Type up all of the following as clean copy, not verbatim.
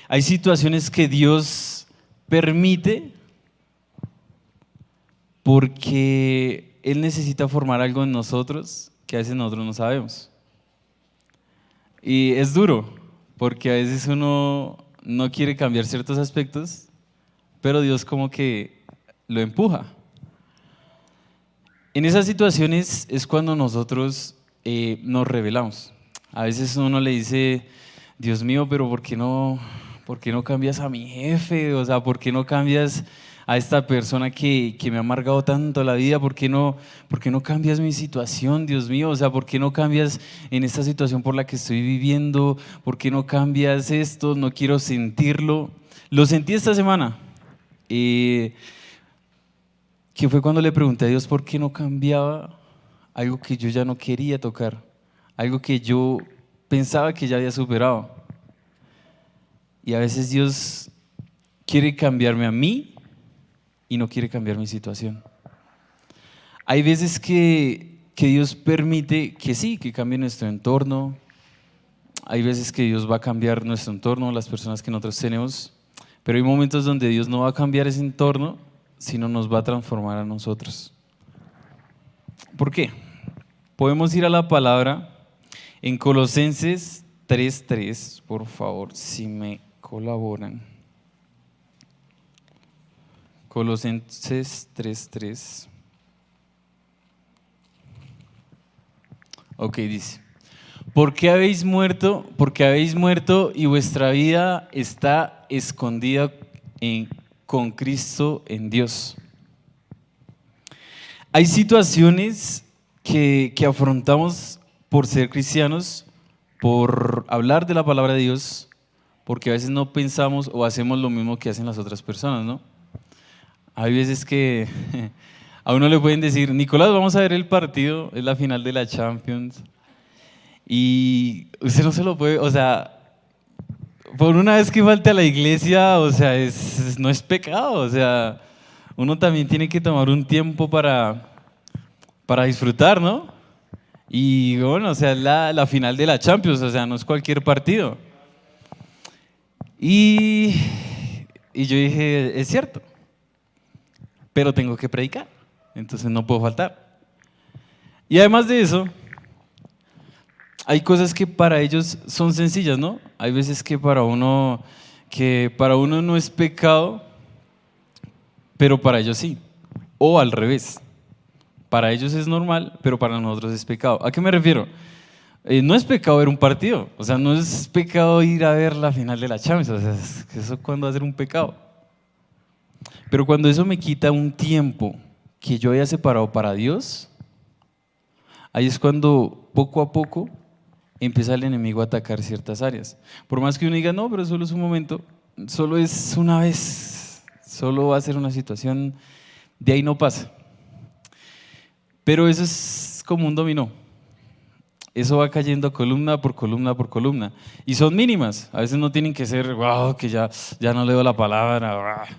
Hay situaciones que Dios permite porque Él necesita formar algo en nosotros que a veces nosotros no sabemos. Y es duro, porque a veces uno no quiere cambiar ciertos aspectos, pero Dios como que lo empuja. En esas situaciones es cuando nosotros nos rebelamos. A veces uno le dice, Dios mío, pero por qué no cambias a mi jefe? O sea, ¿por qué no cambias a esta persona que me ha amargado tanto la vida? Por qué no cambias mi situación, Dios mío? O sea, ¿por qué no cambias en esta situación por la que estoy viviendo? ¿Por qué no cambias esto? No quiero sentirlo. Lo sentí esta semana. Que fue cuando le pregunté a Dios por qué no cambiaba algo que yo ya no quería tocar, algo que yo pensaba que ya había superado. Y a veces Dios quiere cambiarme a mí y no quiere cambiar mi situación. Hay veces que Dios permite que sí, que cambie nuestro entorno. Hay veces que Dios va a cambiar nuestro entorno, las personas que nosotros tenemos. Pero hay momentos donde Dios no va a cambiar ese entorno, sino nos va a transformar a nosotros. ¿Por qué? Podemos ir a la palabra en Colosenses 3:3, por favor, si me colaboran. Colosenses 3:3. Ok, dice: ¿por qué habéis muerto? Porque habéis muerto y vuestra vida está escondida con Cristo en Dios. Hay situaciones que afrontamos por ser cristianos, por hablar de la palabra de Dios, porque a veces no pensamos o hacemos lo mismo que hacen las otras personas, ¿no? Hay veces que a uno le pueden decir, Nicolás, vamos a ver el partido, es la final de la Champions, y usted no se lo puede, o sea, por una vez que falte a la iglesia, o sea, no es pecado, o sea, uno también tiene que tomar un tiempo para disfrutar, ¿no? Y bueno, o sea, es la final de la Champions, o sea, no es cualquier partido. Y, y yo dije, es cierto, pero tengo que predicar, entonces no puedo faltar. Y además de eso, hay cosas que para ellos son sencillas, ¿no? Hay veces que para uno no es pecado, pero para ellos sí. O al revés. Para ellos es normal, pero para nosotros es pecado. ¿A qué me refiero? No es pecado ver un partido, o sea, no es pecado ir a ver la final de la Champions, o sea, eso cuando va a ser un pecado. Pero cuando eso me quita un tiempo que yo haya separado para Dios, ahí es cuando poco a poco empieza el enemigo a atacar ciertas áreas. Por más que uno diga, no, pero solo es un momento, solo es una vez, solo va a ser una situación, de ahí no pasa. Pero eso es como un dominó. Eso va cayendo columna por columna por columna. Y son mínimas. A veces no tienen que ser, wow, que ya no leo la palabra. Wow.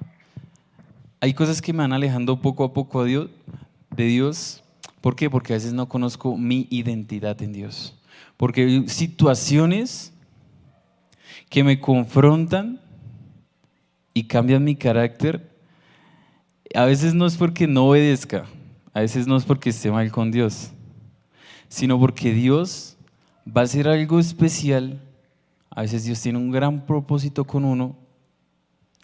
Hay cosas que me van alejando poco a poco de Dios. ¿Por qué? Porque a veces no conozco mi identidad en Dios. Porque hay situaciones que me confrontan y cambian mi carácter. A veces no es porque no obedezca. A veces no es porque esté mal con Dios, sino porque Dios va a hacer algo especial. A veces Dios tiene un gran propósito con uno,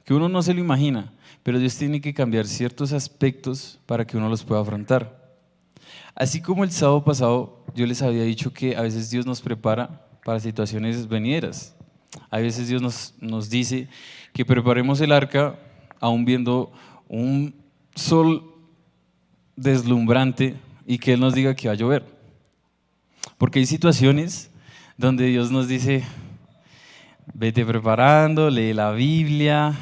que uno no se lo imagina, pero Dios tiene que cambiar ciertos aspectos para que uno los pueda afrontar. Así como el sábado pasado yo les había dicho que a veces Dios nos prepara para situaciones venideras. A veces Dios nos dice que preparemos el arca aún viendo un sol deslumbrante y que Él nos diga que va a llover. Porque hay situaciones donde Dios nos dice, vete preparando, lee la Biblia,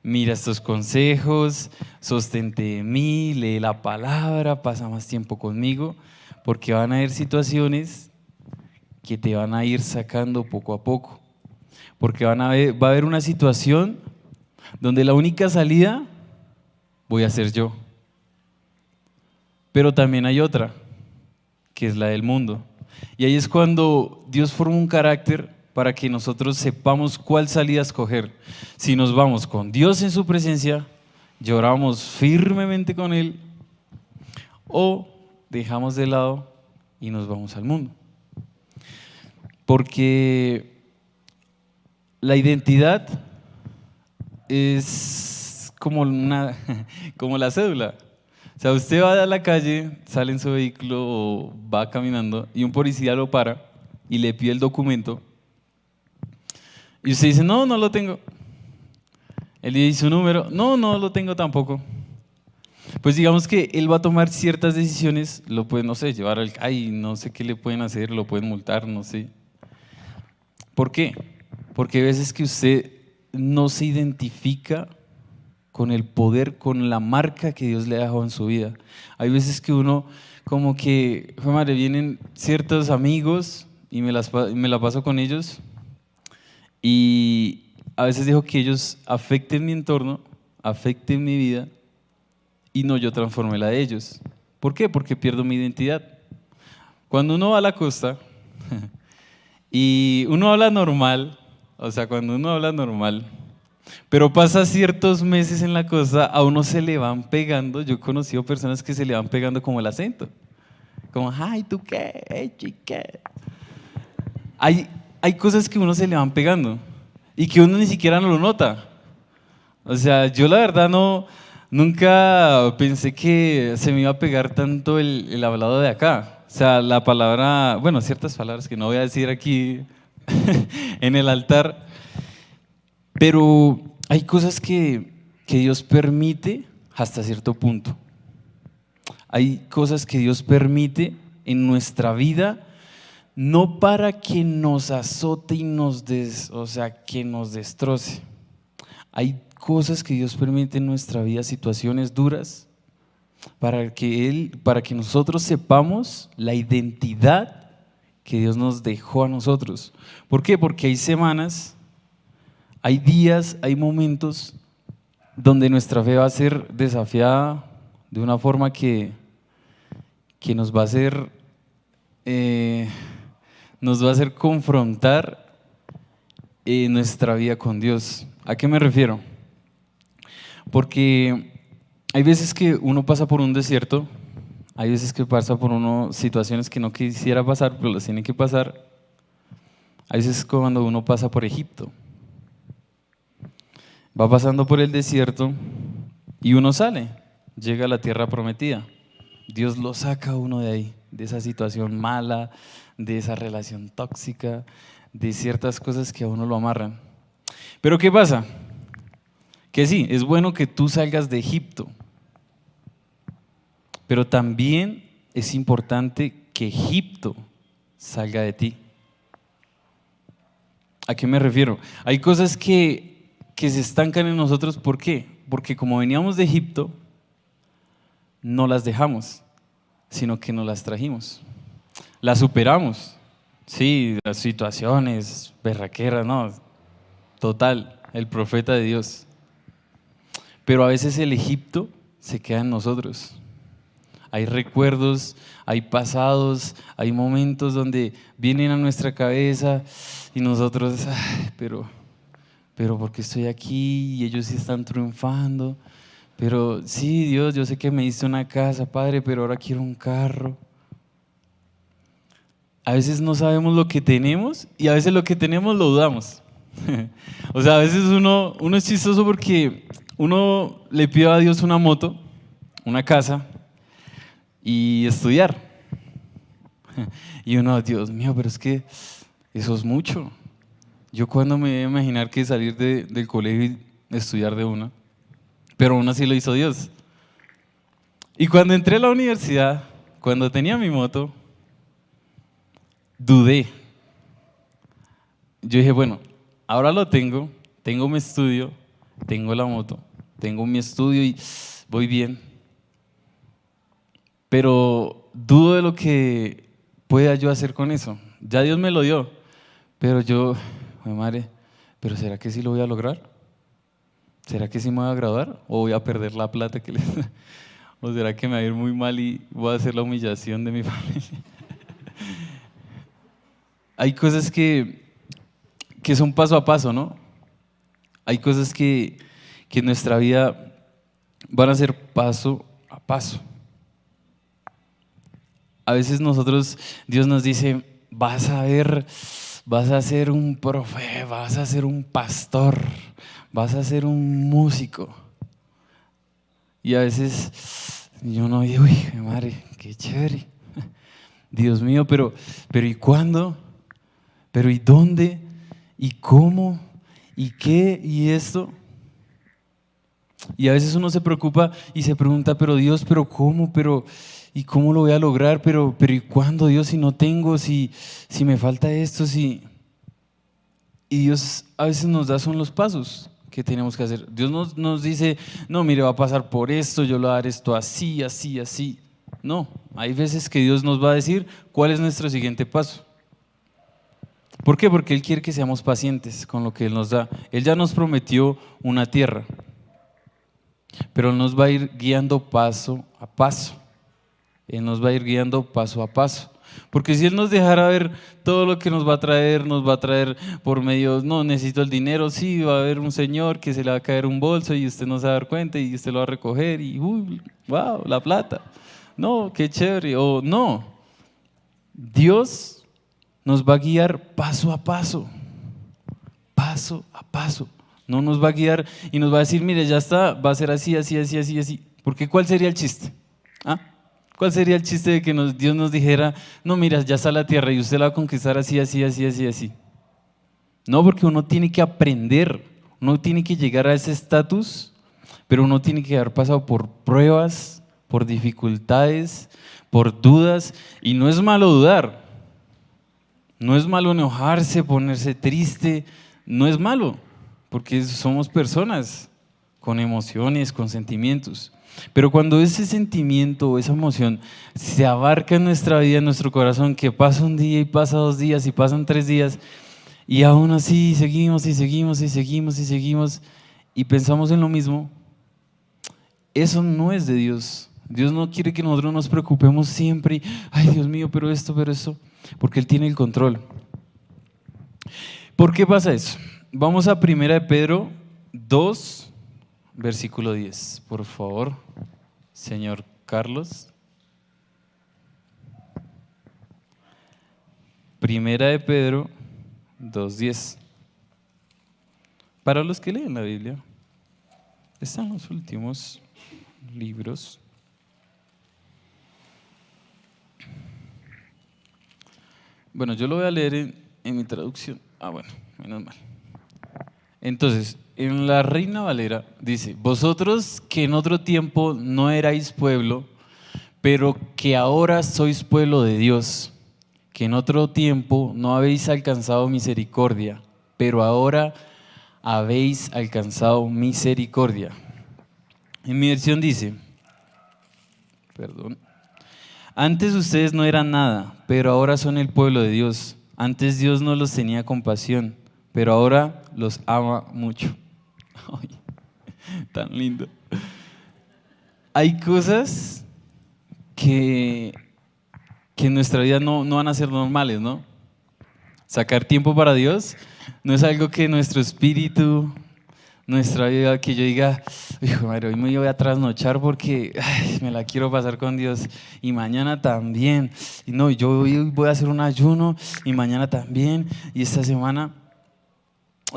mira estos consejos, sostente en mí, lee la palabra, pasa más tiempo conmigo, porque van a haber situaciones que te van a ir sacando poco a poco. Porque va a haber una situación donde la única salida voy a ser yo. Pero también hay otra, que es la del mundo. Y ahí es cuando Dios forma un carácter para que nosotros sepamos cuál salida escoger. Si nos vamos con Dios en su presencia, lloramos firmemente con Él, o dejamos de lado y nos vamos al mundo. Porque la identidad es como como la cédula. O sea, usted va a la calle, sale en su vehículo o va caminando y un policía lo para y le pide el documento y usted dice, no, no lo tengo. Él le dice su número, no, no lo tengo tampoco. Pues digamos que él va a tomar ciertas decisiones, lo puede, no sé, llevar al CAI, no sé qué le pueden hacer, lo pueden multar, no sé. ¿Por qué? Porque hay veces que usted no se identifica con el poder, con la marca que Dios le ha dejado en su vida. Hay veces que uno como que, madre, vienen ciertos amigos y me la paso con ellos y a veces dejo que ellos afecten mi entorno, afecten mi vida y no yo transforme la de ellos. ¿Por qué? Porque pierdo mi identidad. Cuando uno va a la costa y uno habla normal, o sea, cuando uno habla normal, pero pasa ciertos meses en la costa, a uno se le van pegando. Yo he conocido personas que se le van pegando como el acento. Como, ay, ¿tú qué? Hey, chique. Hay cosas que a uno se le van pegando y que uno ni siquiera no lo nota. O sea, yo la verdad nunca pensé que se me iba a pegar tanto el hablado de acá. O sea, la palabra, bueno, ciertas palabras que no voy a decir aquí en el altar, pero hay cosas que Dios permite hasta cierto punto. Hay cosas que Dios permite en nuestra vida, no para que nos azote y que nos destroce. Hay cosas que Dios permite en nuestra vida, situaciones duras, para que nosotros sepamos la identidad que Dios nos dejó a nosotros. ¿Por qué? Porque hay semanas, hay días, hay momentos donde nuestra fe va a ser desafiada de una forma que nos va a hacer confrontar nuestra vida con Dios. ¿A qué me refiero? Porque hay veces que uno pasa por un desierto, hay veces que pasa por situaciones que no quisiera pasar, pero las tiene que pasar. Hay veces cuando uno pasa por Egipto, va pasando por el desierto y uno sale, llega a la tierra prometida. Dios lo saca a uno de ahí, de esa situación mala, de esa relación tóxica, de ciertas cosas que a uno lo amarran. Pero ¿qué pasa? Que sí, es bueno que tú salgas de Egipto, pero también es importante que Egipto salga de ti. ¿A qué me refiero? Hay cosas que se estancan en nosotros, ¿por qué? Porque como veníamos de Egipto, no las dejamos, sino que nos las trajimos. Las superamos, sí, las situaciones, berraqueras, no, total, el profeta de Dios. Pero a veces el Egipto se queda en nosotros. Hay recuerdos, hay pasados, hay momentos donde vienen a nuestra cabeza y nosotros, ay, pero ¿por qué estoy aquí? Y ellos sí están triunfando. Pero sí, Dios, yo sé que me diste una casa, Padre, pero ahora quiero un carro. A veces no sabemos lo que tenemos y a veces lo que tenemos lo dudamos. O sea, a veces uno es chistoso porque uno le pide a Dios una moto, una casa y estudiar. Y uno, Dios mío, pero es que eso es mucho. Yo cuando me iba a imaginar que salir del colegio y estudiar de una, pero aún así lo hizo Dios. Y cuando entré a la universidad, cuando tenía mi moto, dudé. Yo dije, bueno, ahora lo tengo mi estudio, tengo la moto, tengo mi estudio y voy bien. Pero dudo de lo que pueda yo hacer con eso. Ya Dios me lo dio, pero yo, madre, ¿pero será que sí lo voy a lograr? ¿Será que sí me voy a graduar? ¿O voy a perder la plata que ¿O será que me va a ir muy mal y voy a hacer la humillación de mi familia? Hay cosas que que son paso a paso, ¿no? Hay cosas que en nuestra vida van a ser paso a paso. A veces Dios nos dice, vas a ser un profeta, vas a ser un pastor, vas a ser un músico. Y a veces yo no digo, uy, madre, qué chévere. Dios mío, pero ¿y cuándo? ¿Pero y dónde? ¿Y cómo? ¿Y qué? ¿Y esto? Y a veces uno se preocupa y se pregunta, pero Dios, ¿pero cómo? ¿Y cómo lo voy a lograr? ¿Pero y cuándo, Dios, si no tengo? Si me falta esto, si... Y Dios a veces nos da son los pasos que tenemos que hacer. Dios nos dice, no, mire, va a pasar por esto, yo le voy a dar esto así, así, así. No, hay veces que Dios nos va a decir cuál es nuestro siguiente paso. ¿Por qué? Porque Él quiere que seamos pacientes con lo que Él nos da. Él ya nos prometió una tierra, pero Él nos va a ir guiando paso a paso. Él nos va a ir guiando paso a paso. Porque si Él nos dejara ver todo lo que nos va a traer por medio, no, necesito el dinero, sí, va a haber un señor que se le va a caer un bolso y usted no se va a dar cuenta y usted lo va a recoger y, uy, wow, la plata. No, qué chévere. O no, Dios nos va a guiar paso a paso, paso a paso. No nos va a guiar y nos va a decir, mire, ya está, va a ser así, así, así, así, así. Porque ¿cuál sería el chiste? ¿Ah? ¿Cuál sería el chiste de que Dios nos dijera, no, mira, ya está la tierra y usted la va a conquistar así, así, así, así, así? No, porque uno tiene que aprender, uno tiene que llegar a ese estatus, pero uno tiene que haber pasado por pruebas, por dificultades, por dudas, y no es malo dudar, no es malo enojarse, ponerse triste, no es malo, porque somos personas con emociones, con sentimientos. Pero cuando ese sentimiento o esa emoción se abarca en nuestra vida, en nuestro corazón, que pasa un día y pasa 2 días y pasan 3 días, y aún así seguimos y seguimos y seguimos y seguimos y pensamos en lo mismo, eso no es de Dios. Dios no quiere que nosotros nos preocupemos siempre, ay Dios mío, pero esto, porque Él tiene el control. ¿Por qué pasa eso? Vamos a 1 de Pedro 2, versículo 10, por favor, señor Carlos. 1 de Pedro 2:10. Para los que leen la Biblia, están los últimos libros. Bueno, yo lo voy a leer en mi traducción. Bueno, menos mal. Entonces, en la Reina Valera dice, vosotros que en otro tiempo no erais pueblo, pero que ahora sois pueblo de Dios, que en otro tiempo no habéis alcanzado misericordia, pero ahora habéis alcanzado misericordia. En mi versión dice, antes ustedes no eran nada, pero ahora son el pueblo de Dios. Antes Dios no los tenía compasión, pero ahora los ama mucho. Ay, tan lindo. Hay cosas que en nuestra vida no van a ser normales, ¿no? Sacar tiempo para Dios no es algo que nuestro espíritu, nuestra vida, que yo diga, hijo madre, hoy me voy a trasnochar porque me la quiero pasar con Dios y mañana también. Y no, yo hoy voy a hacer un ayuno y mañana también y esta semana.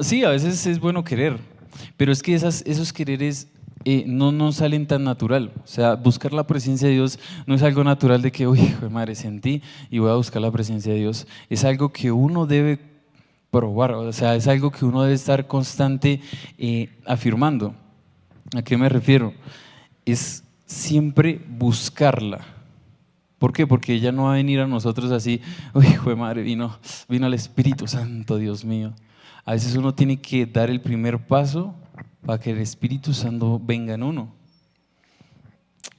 Sí, a veces es bueno querer, pero es que esos quereres no nos salen tan natural. O sea, buscar la presencia de Dios no es algo natural de que, uy, hijo de madre, sentí y voy a buscar la presencia de Dios. Es algo que uno debe probar, o sea, es algo que uno debe estar constante afirmando. ¿A qué me refiero? Es siempre buscarla. ¿Por qué? Porque ella no va a venir a nosotros así, uy, hijo de madre, vino el Espíritu Santo, Dios mío. A veces uno tiene que dar el primer paso para que el Espíritu Santo venga en uno.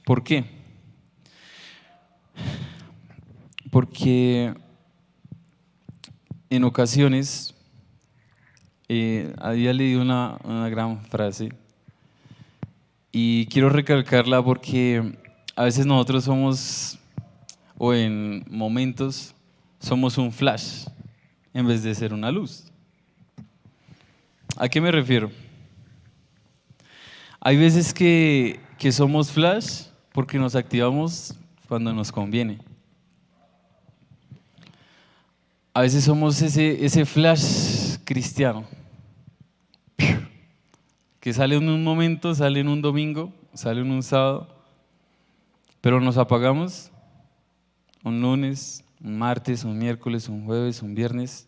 ¿Por qué? Porque en ocasiones había leído una gran frase y quiero recalcarla porque a veces nosotros somos, o en momentos, somos un flash en vez de ser una luz. ¿A qué me refiero? Hay veces que somos flash porque nos activamos cuando nos conviene. A veces somos ese flash cristiano que sale en un momento, sale en un domingo, sale en un sábado, pero nos apagamos un lunes, un martes, un miércoles, un jueves, un viernes,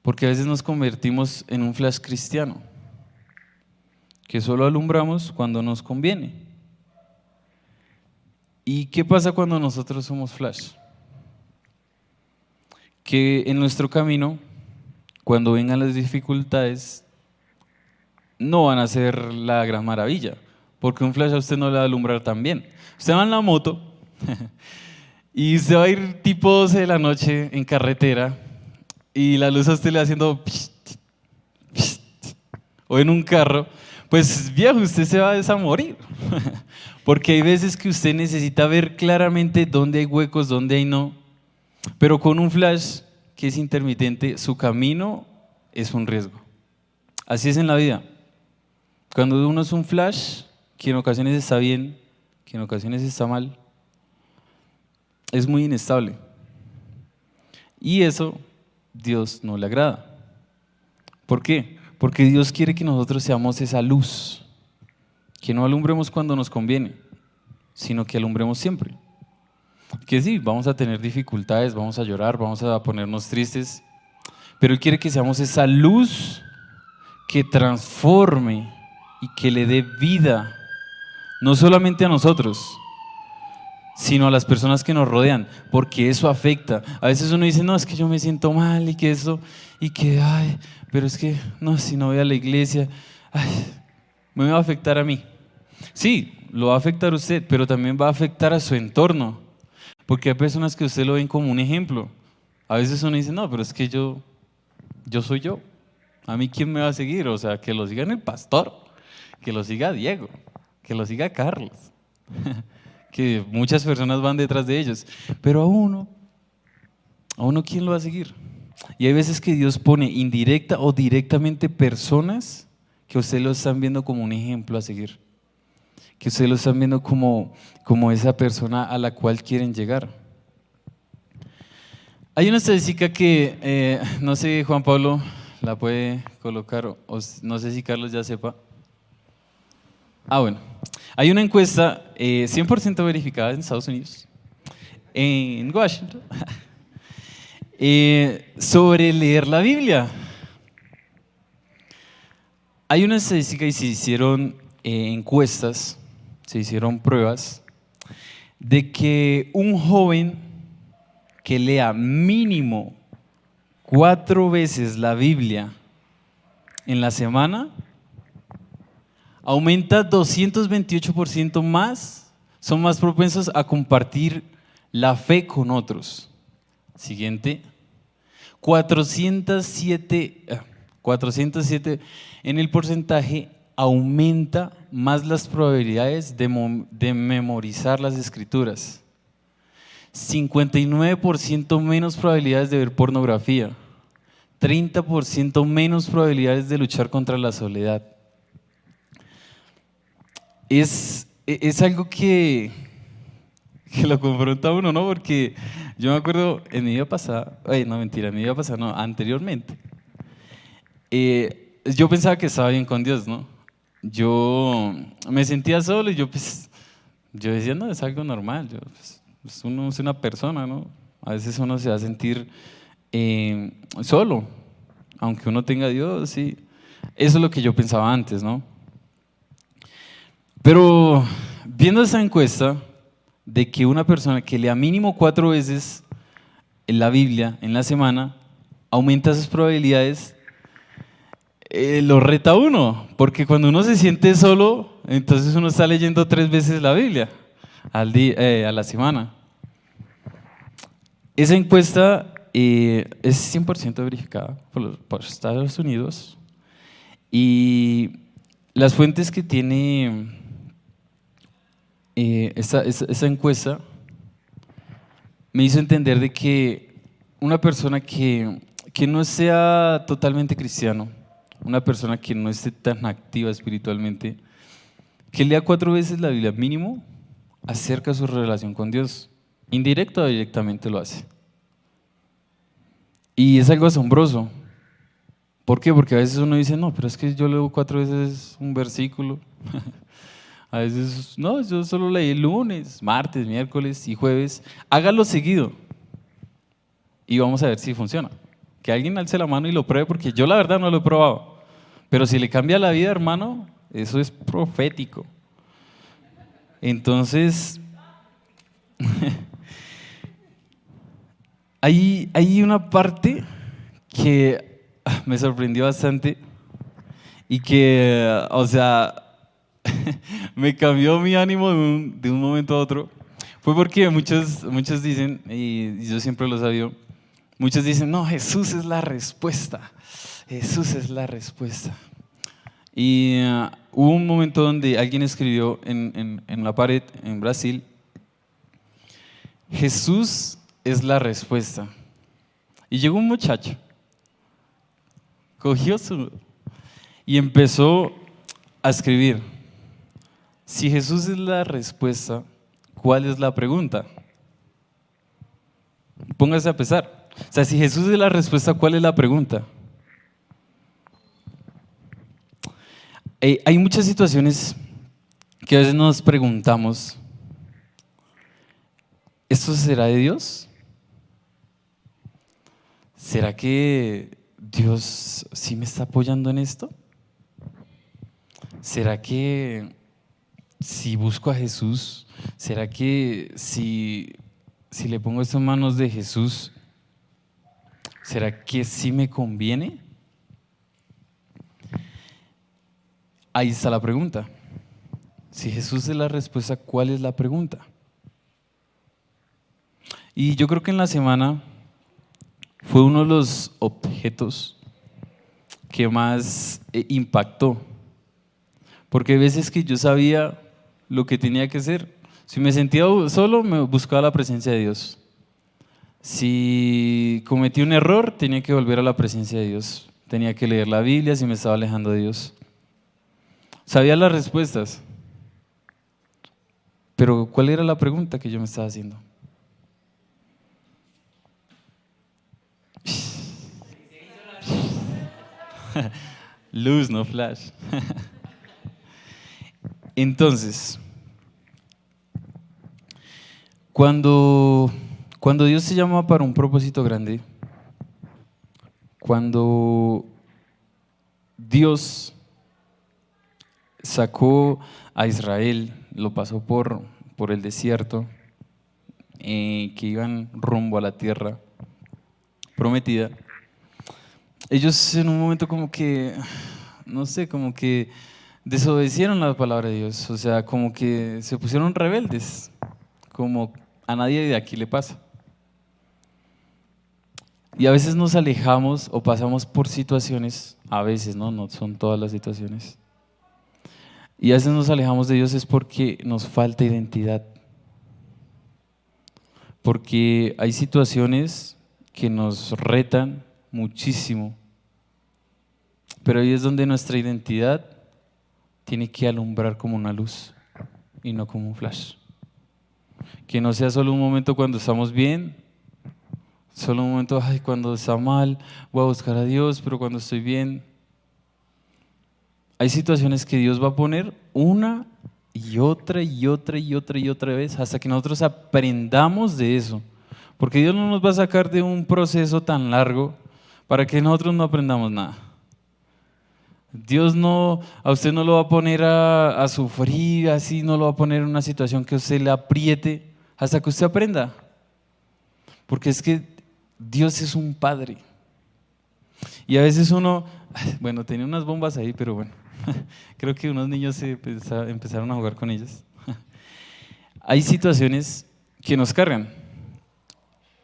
porque a veces nos convertimos en un flash cristiano, que solo alumbramos cuando nos conviene. ¿Y qué pasa cuando nosotros somos flash? Que en nuestro camino, cuando vengan las dificultades, no van a ser la gran maravilla, porque un flash a usted no le va a alumbrar tan bien. Usted va en la moto y usted va a ir tipo 12 de la noche en carretera y la luz a usted le va haciendo o en un carro, pues viejo, usted se va a desamorir. Porque hay veces que usted necesita ver claramente dónde hay huecos, dónde hay no. Pero con un flash que es intermitente, su camino es un riesgo. Así es en la vida. Cuando uno es un flash, que en ocasiones está bien, que en ocasiones está mal, es muy inestable. Y eso Dios no le agrada. ¿Por qué? Porque Dios quiere que nosotros seamos esa luz, que no alumbremos cuando nos conviene, sino que alumbremos siempre. Que sí, vamos a tener dificultades, vamos a llorar, vamos a ponernos tristes, pero Él quiere que seamos esa luz que transforme y que le dé vida, no solamente a nosotros, sino a las personas que nos rodean, porque eso afecta. A veces uno dice, no, es que yo me siento mal y que eso, y que, ay, pero es que, no, si no voy a la iglesia, ay, me va a afectar a mí. Sí, lo va a afectar a usted, pero también va a afectar a su entorno, porque hay personas que usted lo ven como un ejemplo. A veces uno dice, no, pero es que yo soy yo. ¿A mí quién me va a seguir? O sea, que lo siga el pastor, que lo siga Diego, que lo siga Carlos. Que muchas personas van detrás de ellos, pero a uno ¿quién lo va a seguir? Y hay veces que Dios pone indirecta o directamente personas que usted lo están viendo como un ejemplo a seguir, que usted lo están viendo como esa persona a la cual quieren llegar. Hay una estadística que, no sé, Juan Pablo la puede colocar, o no sé si Carlos ya sepa. Bueno, hay una encuesta 100% verificada en Estados Unidos, en Washington, sobre leer la Biblia. Hay una estadística y se hicieron encuestas, se hicieron pruebas de que un joven que lea mínimo 4 veces la Biblia en la semana aumenta 228% más, son más propensos a compartir la fe con otros. Siguiente, 407 en el porcentaje aumenta más las probabilidades de memorizar las escrituras. 59% menos probabilidades de ver pornografía. 30% menos probabilidades de luchar contra la soledad. Es algo que lo confronta a uno, ¿no? Porque yo me acuerdo en mi vida pasada, anteriormente, yo pensaba que estaba bien con Dios, ¿no? Yo me sentía solo y yo decía, no, es algo normal, uno es una persona, ¿no? A veces uno se va a sentir solo, aunque uno tenga a Dios, sí. Eso es lo que yo pensaba antes, ¿no? Pero viendo esa encuesta de que una persona que lea mínimo 4 veces en la Biblia en la semana aumenta sus probabilidades, lo reta a uno, porque cuando uno se siente solo, entonces uno está leyendo 3 veces la Biblia a la semana. Esa encuesta es 100% verificada por Estados Unidos y las fuentes que tiene esa encuesta me hizo entender de que una persona que no sea totalmente cristiano una persona que no esté tan activa espiritualmente, que lea 4 veces la Biblia mínimo acerca de su relación con Dios. Indirecto o directamente lo hace. Y es algo asombroso. ¿Por qué? Porque a veces uno dice, no, pero es que yo leo 4 veces un versículo. A veces, no, yo solo leí lunes, martes, miércoles y jueves. Hágalo seguido y vamos a ver si funciona. Que alguien alce la mano y lo pruebe, porque yo la verdad no lo he probado. Pero si le cambia la vida, hermano, eso es profético. Entonces, hay una parte que me sorprendió bastante y que, o sea, me cambió mi ánimo de un momento a otro. Fue porque muchos dicen, y yo siempre lo sabía, muchos dicen, no, Jesús es la respuesta. Jesús es la respuesta. Y hubo un momento donde alguien escribió en la pared en Brasil, Jesús es la respuesta. Y llegó un muchacho, cogió y empezó a escribir, si Jesús es la respuesta, ¿cuál es la pregunta? Póngase a pensar. O sea, si Jesús es la respuesta, ¿cuál es la pregunta? Hay muchas situaciones que a veces nos preguntamos, ¿esto será de Dios? ¿Será que Dios sí me está apoyando en esto? ¿Será que si busco a Jesús, será que si le pongo esto en manos de Jesús, será que sí me conviene? Ahí está la pregunta. Si Jesús es la respuesta, ¿cuál es la pregunta? Y yo creo que en la semana fue uno de los objetos que más impactó. Porque hay veces que yo sabía lo que tenía que hacer. Si me sentía solo, me buscaba la presencia de Dios. Si cometí un error, tenía que volver a la presencia de Dios. Tenía que leer la Biblia si me estaba alejando de Dios. Sabía las respuestas. Pero ¿cuál era la pregunta que yo me estaba haciendo? Luz, no flash. Entonces, cuando Dios te llama para un propósito grande, cuando Dios sacó a Israel, lo pasó por el desierto, que iban rumbo a la tierra prometida, ellos en un momento como que, no sé, como que desobedecieron la palabra de Dios, o sea, como que se pusieron rebeldes, como a nadie de aquí le pasa. Y a veces nos alejamos o pasamos por situaciones, a veces, no son todas las situaciones, y a veces nos alejamos de Dios es porque nos falta identidad, porque hay situaciones que nos retan muchísimo, pero ahí es donde nuestra identidad tiene que alumbrar como una luz y no como un flash. Que no sea solo un momento cuando estamos bien, solo un momento, ay, cuando está mal, voy a buscar a Dios, pero cuando estoy bien. Hay situaciones que Dios va a poner una y otra y otra y otra y otra vez hasta que nosotros aprendamos de eso. Porque Dios no nos va a sacar de un proceso tan largo para que nosotros no aprendamos nada. Dios a usted no lo va a poner a sufrir, así no lo va a poner en una situación que usted le apriete hasta que usted aprenda. Porque es que Dios es un padre. Y a veces uno, bueno, tenía unas bombas ahí, pero bueno, creo que unos niños empezaron a jugar con ellas. Hay situaciones que nos cargan.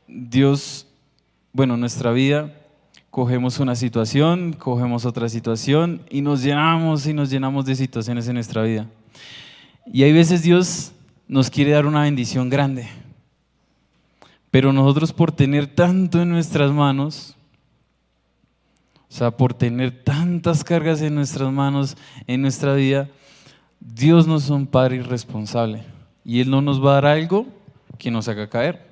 Dios, bueno, nuestra vida, cogemos una situación, cogemos otra situación y nos llenamos de situaciones en nuestra vida. Y hay veces Dios nos quiere dar una bendición grande, pero nosotros por tener tanto en nuestras manos, O sea, por tener tantas cargas en nuestras manos, en nuestra vida, Dios no es un padre irresponsable y Él no nos va a dar algo que nos haga caer.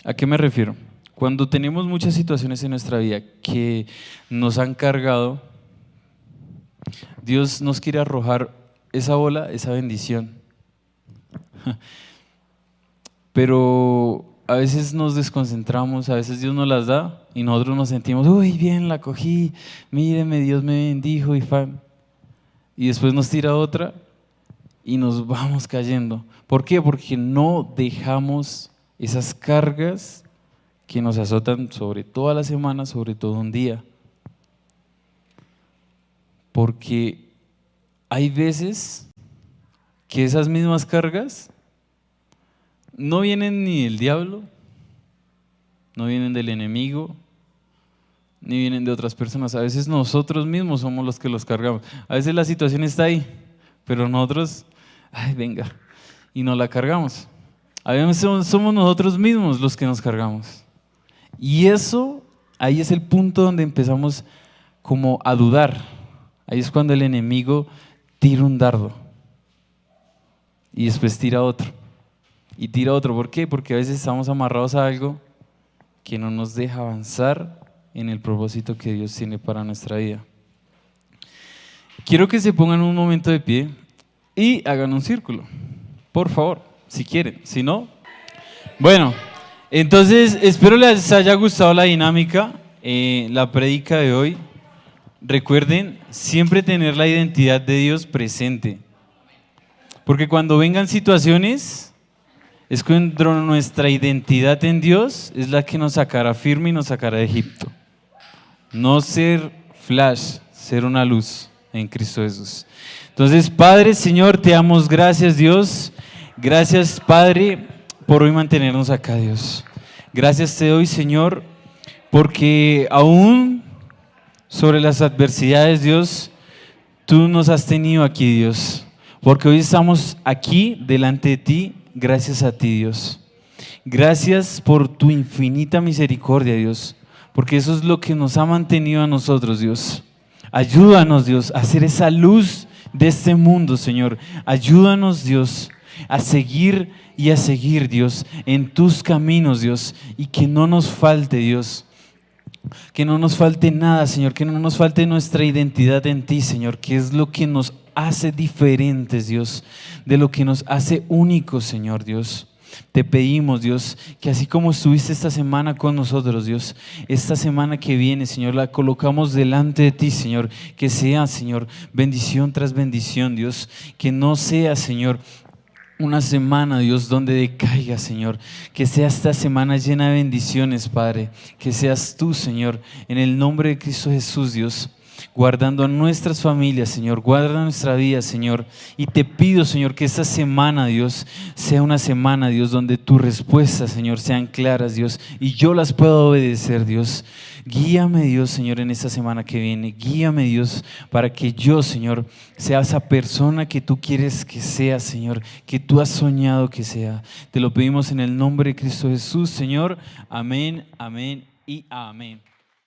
¿A qué me refiero? Cuando tenemos muchas situaciones en nuestra vida que nos han cargado, Dios nos quiere arrojar esa bola, esa bendición. Pero a veces nos desconcentramos, a veces Dios nos las da y nosotros nos sentimos, uy, bien, la cogí, míreme, Dios me bendijo y fan. Y después nos tira otra y nos vamos cayendo. ¿Por qué? Porque no dejamos esas cargas que nos azotan sobre toda la semana, sobre todo un día. Porque hay veces que esas mismas cargas no vienen ni del diablo, no vienen del enemigo, ni vienen de otras personas. A veces nosotros mismos somos los que los cargamos. A veces la situación está ahí, pero nosotros, ay, venga, y no la cargamos. A veces somos nosotros mismos los que nos cargamos. Y eso, ahí es el punto donde empezamos como a dudar. Ahí es cuando el enemigo tira un dardo y después tira otro y tira otro. ¿Por qué? Porque a veces estamos amarrados a algo que no nos deja avanzar en el propósito que Dios tiene para nuestra vida. Quiero que se pongan un momento de pie y hagan un círculo, por favor, si quieren. Si no, bueno, entonces espero les haya gustado la dinámica, la prédica de hoy. Recuerden siempre tener la identidad de Dios presente, porque cuando vengan situaciones es cuando nuestra identidad en Dios es la que nos sacará firme y nos sacará de Egipto. No ser flash, ser una luz en Cristo Jesús. Entonces, Padre, Señor, te damos gracias, Dios. Gracias, Padre, por hoy mantenernos acá, Dios. Gracias te doy, Señor, porque aún sobre las adversidades, Dios, tú nos has tenido aquí, Dios. Porque hoy estamos aquí delante de ti, gracias a ti, Dios. Gracias por tu infinita misericordia, Dios. Porque eso es lo que nos ha mantenido a nosotros, Dios. Ayúdanos, Dios, a ser esa luz de este mundo, Señor. Ayúdanos, Dios, a seguir y a seguir, Dios, en tus caminos, Dios. Y que no nos falte, Dios. Que no nos falte nada, Señor. Que no nos falte nuestra identidad en ti, Señor. Que es lo que nos hace diferentes, Dios. De lo que nos hace únicos, Señor, Dios. Te pedimos, Dios, que así como estuviste esta semana con nosotros, Dios, esta semana que viene, Señor, la colocamos delante de ti, Señor, que sea, Señor, bendición tras bendición, Dios, que no sea, Señor, una semana, Dios, donde decaiga, Señor, que sea esta semana llena de bendiciones, Padre, que seas tú, Señor, en el nombre de Cristo Jesús, Dios, guardando a nuestras familias, Señor, guarda nuestra vida, Señor, y te pido, Señor, que esta semana, Dios, sea una semana, Dios, donde tus respuestas, Señor, sean claras, Dios, y yo las pueda obedecer, Dios. Guíame, Dios, Señor, en esta semana que viene, guíame, Dios, para que yo, Señor, sea esa persona que tú quieres que sea, Señor, que tú has soñado que sea. Te lo pedimos en el nombre de Cristo Jesús, Señor. Amén, amén y amén.